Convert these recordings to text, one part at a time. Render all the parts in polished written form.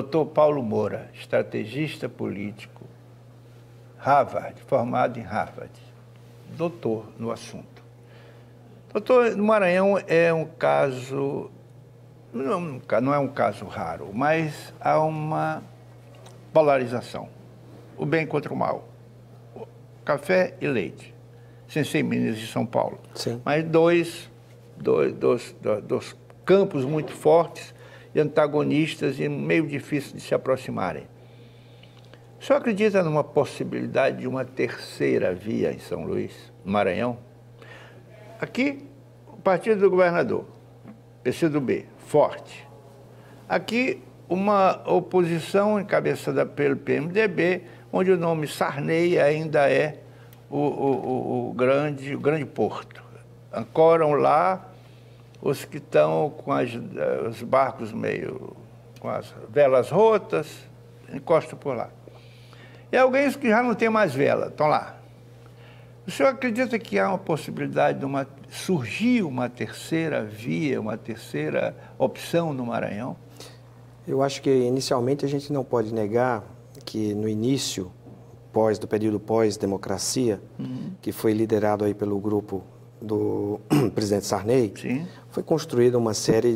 Dr. Paulo Moura, estrategista político, Harvard, formado em Harvard, doutor no assunto. Doutor, no Maranhão é um caso, não é um caso raro, mas há uma polarização, o bem contra o mal, café e leite, sem ser Minas de São Paulo. Sim. Mas dois campos muito fortes e antagonistas e meio difícil de se aproximarem. O senhor acredita numa possibilidade de uma terceira via em São Luís, no Maranhão? Aqui, o partido do governador, PCdoB, forte. Aqui, uma oposição encabeçada pelo PMDB, onde o nome Sarney ainda é o grande porto. Ancoram lá os que estão com os barcos meio com as velas rotas, encostam por lá. E alguém que já não tem mais vela, estão lá. O senhor acredita que há uma possibilidade de surgir uma terceira via, uma terceira opção no Maranhão? Eu acho que inicialmente a gente não pode negar que no início do período pós-democracia, que foi liderado aí pelo grupo do presidente Sarney, sim, foi construída uma série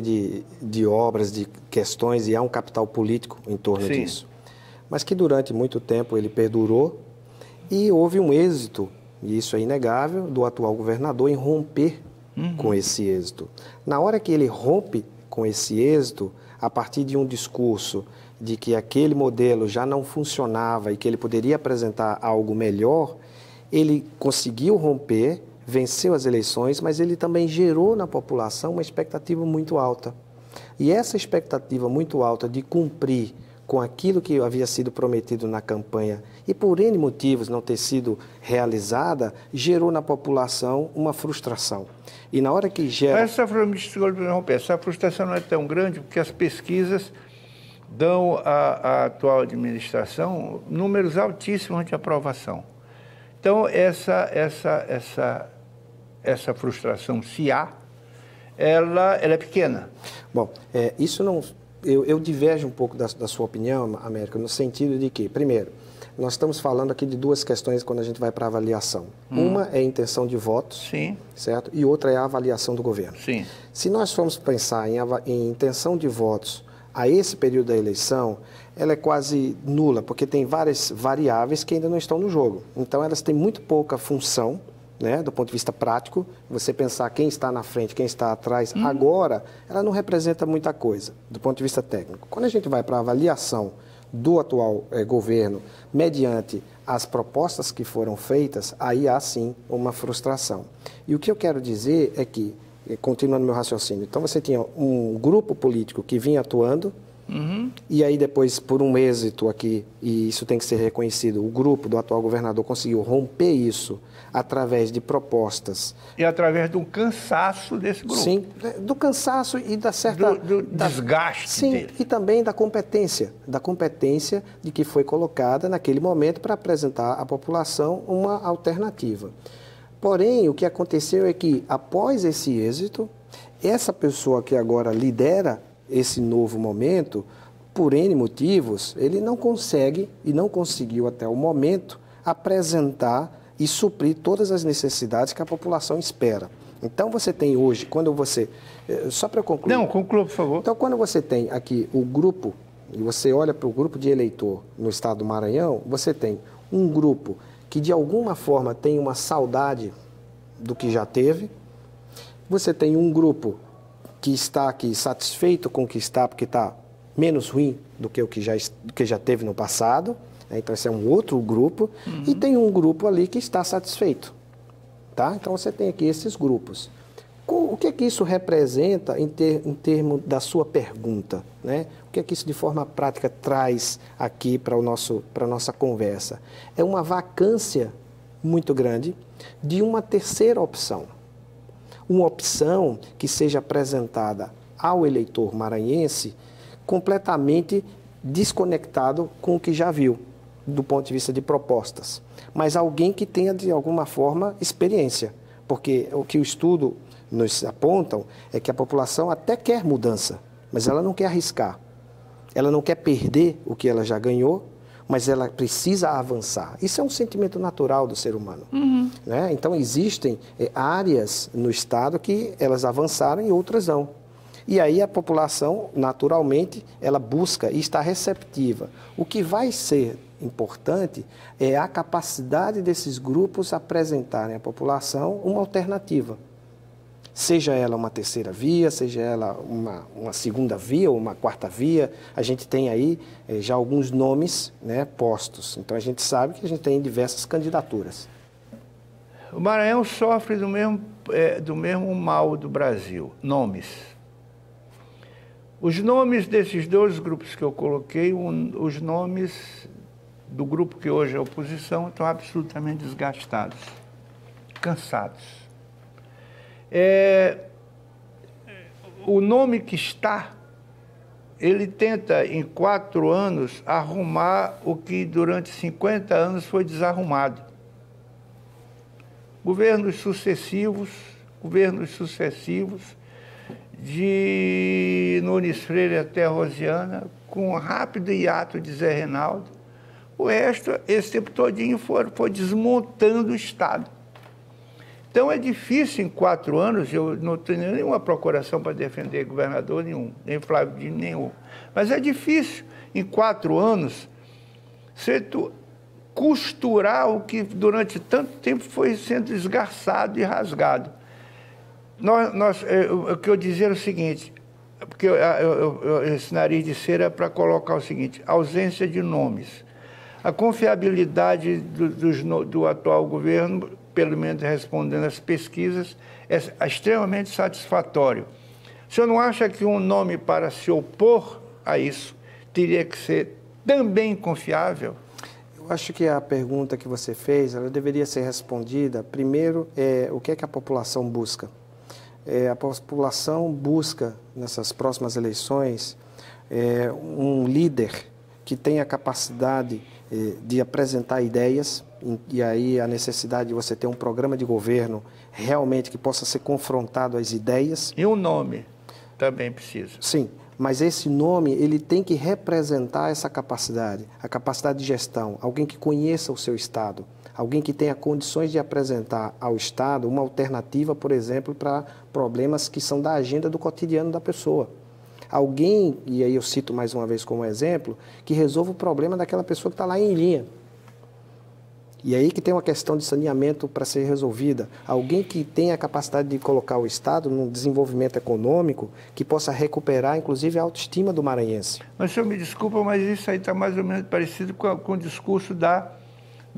de obras, de questões, e há um capital político em torno sim, disso. Mas que durante muito tempo ele perdurou e houve um êxito, e isso é inegável, do atual governador em romper com esse êxito. Na hora que ele rompe com esse êxito, a partir de um discurso de que aquele modelo já não funcionava e que ele poderia apresentar algo melhor, ele conseguiu romper, venceu as eleições, mas ele também gerou na população uma expectativa muito alta. E essa expectativa muito alta de cumprir com aquilo que havia sido prometido na campanha e por N motivos não ter sido realizada, gerou na população uma frustração. E na hora que gera... Essa frustração não é tão grande porque as pesquisas dão à atual administração números altíssimos de aprovação. Então, essa frustração, se há, ela é pequena. Bom, isso não... Eu diverjo um pouco da sua opinião, Américo, no sentido de que, primeiro, nós estamos falando aqui de duas questões quando a gente vai para a avaliação. Uma é a intenção de votos, sim, certo? E outra é a avaliação do governo. Sim. Se nós formos pensar em intenção de votos a esse período da eleição, ela é quase nula, porque tem várias variáveis que ainda não estão no jogo. Então, elas têm muito pouca função, né, do ponto de vista prático, você pensar quem está na frente, quem está atrás, agora, ela não representa muita coisa, do ponto de vista técnico. Quando a gente vai para a avaliação do atual governo, mediante as propostas que foram feitas, aí há sim uma frustração. E o que eu quero dizer é que, continuando meu raciocínio, então você tinha um grupo político que vinha atuando, e aí depois, por um êxito aqui, e isso tem que ser reconhecido, o grupo do atual governador conseguiu romper isso através de propostas. E através do cansaço desse grupo. Sim, do cansaço e da certa... Do desgaste sim, dele. E também da competência de que foi colocada naquele momento para apresentar à população uma alternativa. Porém, o que aconteceu é que, após esse êxito, essa pessoa que agora lidera esse novo momento, por N motivos, ele não consegue e não conseguiu até o momento apresentar e suprir todas as necessidades que a população espera. Então, você tem hoje, quando você... Só para eu concluir... Não, conclua, por favor. Então, quando você tem aqui o grupo, e você olha para o grupo de eleitor no estado do Maranhão, você tem um grupo que, de alguma forma, tem uma saudade do que já teve, você tem um grupo que está aqui satisfeito com o que está, porque está menos ruim do que o que já teve no passado, né? Então esse é um outro grupo, e tem um grupo ali que está satisfeito, tá? Então você tem aqui esses grupos. O que é que isso representa em termos da sua pergunta, né? O que é que isso de forma prática traz aqui para a nossa conversa? É uma vacância muito grande de uma terceira opção. Uma opção que seja apresentada ao eleitor maranhense completamente desconectado com o que já viu, do ponto de vista de propostas. Mas alguém que tenha, de alguma forma, experiência. Porque o que o estudo nos apontam é que a população até quer mudança, mas ela não quer arriscar. ela não quer perder o que ela já ganhou, mas ela precisa avançar. Isso é um sentimento natural do ser humano. Né? Então, existem áreas no Estado que elas avançaram e outras não. E aí a população, naturalmente, ela busca e está receptiva. O que vai ser importante é a capacidade desses grupos apresentarem à população uma alternativa. Seja ela uma terceira via, seja ela uma segunda via ou uma quarta via, a gente tem aí já alguns nomes, né, postos. Então a gente sabe que a gente tem diversas candidaturas. O Maranhão sofre do mesmo mal do Brasil, nomes. Os nomes desses dois grupos que eu coloquei, os nomes do grupo que hoje é oposição, estão absolutamente desgastados, cansados. O nome que está, ele tenta em 4 anos arrumar o que durante 50 anos foi desarrumado. Governos sucessivos, de Nunes Freire até Rosiana, com um rápido hiato de Zé Reinaldo. O resto, esse tempo todinho, foi desmontando o Estado. Então é difícil em 4 anos, eu não tenho nenhuma procuração para defender governador nenhum, nem Flávio Dino nenhum. Mas é difícil em 4 anos você costurar o que durante tanto tempo foi sendo esgarçado e rasgado. O que eu dizia era o seguinte, porque esse nariz de cera é para colocar o seguinte: ausência de nomes. A confiabilidade do atual governo, pelo menos respondendo às pesquisas, é extremamente satisfatório. O senhor não acha que um nome para se opor a isso teria que ser também confiável? Eu acho que a pergunta que você fez, ela deveria ser respondida, primeiro, o que é que a população busca? A população busca, nessas próximas eleições, um líder que tenha capacidade de apresentar ideias, e aí a necessidade de você ter um programa de governo realmente que possa ser confrontado às ideias. E um nome também precisa. Sim, mas esse nome, ele tem que representar essa capacidade, a capacidade de gestão, alguém que conheça o seu Estado, alguém que tenha condições de apresentar ao Estado uma alternativa, por exemplo, para problemas que são da agenda do cotidiano da pessoa. Alguém, e aí eu cito mais uma vez como exemplo, que resolva o problema daquela pessoa que está lá em linha. E aí que tem uma questão de saneamento para ser resolvida. Alguém que tenha a capacidade de colocar o Estado num desenvolvimento econômico que possa recuperar, inclusive, a autoestima do maranhense. Mas, senhor, me desculpa, mas isso aí está mais ou menos parecido com o discurso da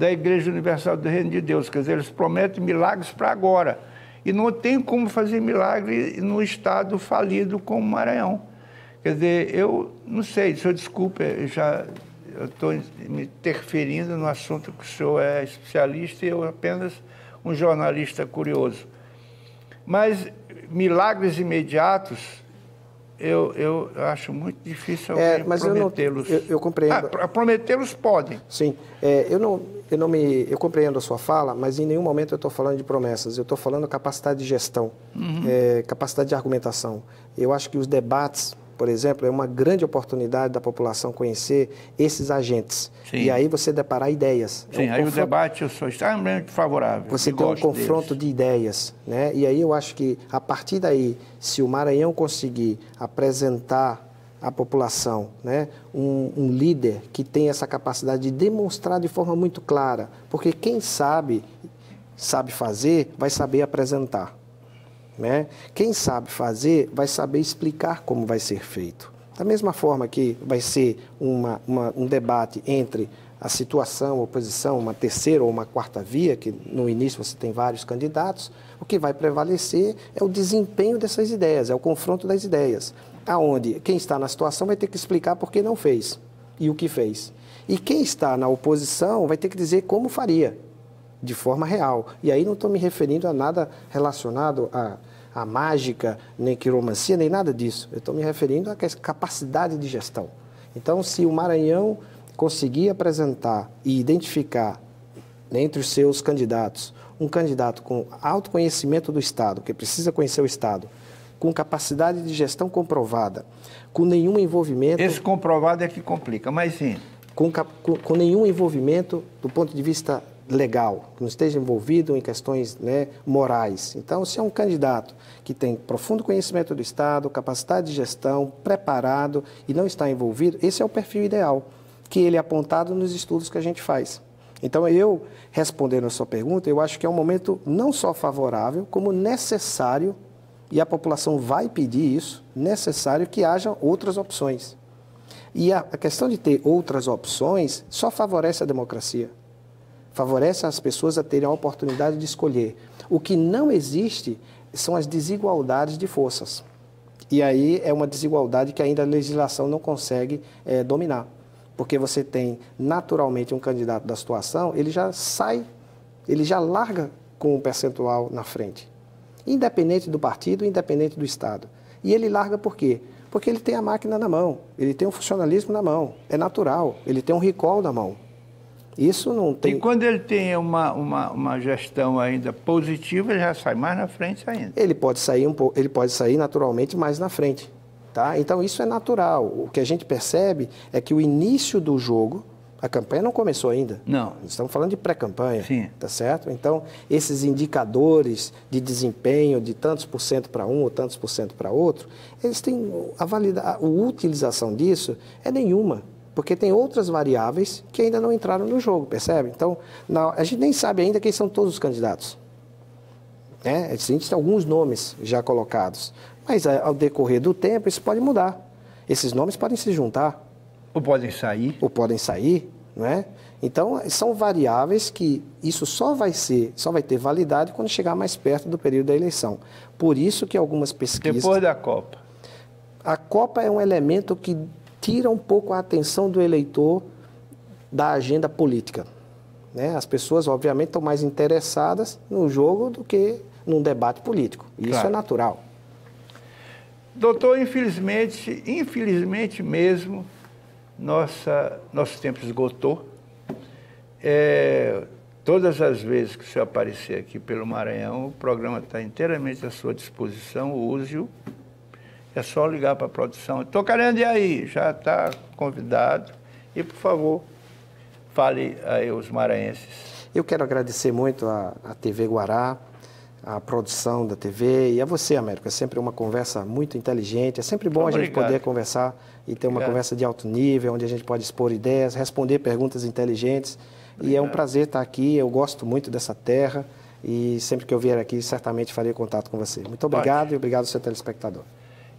Igreja Universal do Reino de Deus. Quer dizer, eles prometem milagres para agora. E não tem como fazer milagre no Estado falido como o Maranhão. Quer dizer, eu não sei, senhor, desculpa, eu estou me interferindo no assunto que o senhor é especialista e eu apenas um jornalista curioso. Mas milagres imediatos, eu acho muito difícil alguém prometê-los. Eu compreendo. Prometê-los podem. Sim, eu compreendo a sua fala, mas em nenhum momento eu estou falando de promessas. Eu estou falando capacidade de gestão, capacidade de argumentação. Eu acho que os debates, por exemplo, é uma grande oportunidade da população conhecer esses agentes. Sim. E aí você deparar ideias. Sim, aí o debate eu sou extremamente favorável. Você tem um confronto de ideias, né? E aí eu acho que, a partir daí, se o Maranhão conseguir apresentar à população, né, um líder que tem essa capacidade de demonstrar de forma muito clara, porque quem sabe fazer, vai saber apresentar. Né? Quem sabe fazer vai saber explicar como vai ser feito. Da mesma forma que vai ser um debate entre a situação, a oposição, uma terceira ou uma quarta via, que no início você tem vários candidatos, o que vai prevalecer é o desempenho dessas ideias, é o confronto das ideias, aonde quem está na situação vai ter que explicar por que não fez e o que fez. E quem está na oposição vai ter que dizer como faria, de forma real. E aí não estou me referindo a nada relacionado a mágica, nem quiromancia, nem nada disso. Eu estou me referindo à capacidade de gestão. Então, se o Maranhão conseguir apresentar e identificar, entre os seus candidatos, um candidato com alto conhecimento do Estado, que precisa conhecer o Estado, com capacidade de gestão comprovada, com nenhum envolvimento... Esse comprovado é que complica, mas sim. Com nenhum envolvimento do ponto de vista legal, que não esteja envolvido em questões, né, morais. Então, se é um candidato que tem profundo conhecimento do Estado, capacidade de gestão, preparado e não está envolvido, esse é o perfil ideal, que ele é apontado nos estudos que a gente faz. Então, eu, respondendo a sua pergunta, eu acho que é um momento não só favorável, como necessário, e a população vai pedir isso, necessário que haja outras opções. E a questão de ter outras opções só favorece a democracia. Favorece as pessoas a terem a oportunidade de escolher. O que não existe são as desigualdades de forças. E aí é uma desigualdade que ainda a legislação não consegue dominar. Porque você tem naturalmente um candidato da situação, ele já sai, ele já larga com um percentual na frente. Independente do partido, independente do Estado. E ele larga por quê? Porque ele tem a máquina na mão, ele tem o funcionalismo na mão, é natural, ele tem um recall na mão. Isso não tem... E quando ele tem uma gestão ainda positiva, ele já sai mais na frente ainda. Ele pode sair ele pode sair naturalmente mais na frente, tá? Então isso é natural. O que a gente percebe é que o início do jogo, a campanha não começou ainda. Não. Estamos falando de pré-campanha, sim, tá certo? Então, esses indicadores de desempenho de tantos por cento para um ou tantos por cento para outro, eles têm a utilização disso é nenhuma. Porque tem outras variáveis que ainda não entraram no jogo, percebe? Então, a gente nem sabe ainda quem são todos os candidatos. Né? A gente tem alguns nomes já colocados. Mas ao decorrer do tempo, isso pode mudar. Esses nomes podem se juntar. Ou podem sair. Ou podem sair, não é? Então, são variáveis que isso só vai ter validade quando chegar mais perto do período da eleição. Por isso que algumas pesquisas... Depois da Copa. A Copa é um elemento que tira um pouco a atenção do eleitor da agenda política. Né? As pessoas, obviamente, estão mais interessadas no jogo do que num debate político. E isso é natural. Doutor, infelizmente mesmo, nosso tempo esgotou. Todas as vezes que o senhor aparecer aqui pelo Maranhão, o programa está inteiramente à sua disposição, use-o. É só ligar para a produção. Estou querendo ir aí, já está convidado. E, por favor, fale aí aos maranhenses. Eu quero agradecer muito à TV Guará, à produção da TV e a você, Américo. É sempre uma conversa muito inteligente. É sempre bom a gente poder conversar e ter uma conversa de alto nível, onde a gente pode expor ideias, responder perguntas inteligentes. E é um prazer estar aqui. Eu gosto muito dessa terra e sempre que eu vier aqui, certamente farei contato com você. Muito obrigado e obrigado ao seu telespectador.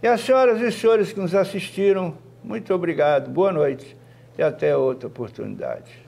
E as senhoras e senhores que nos assistiram, muito obrigado, boa noite e até outra oportunidade.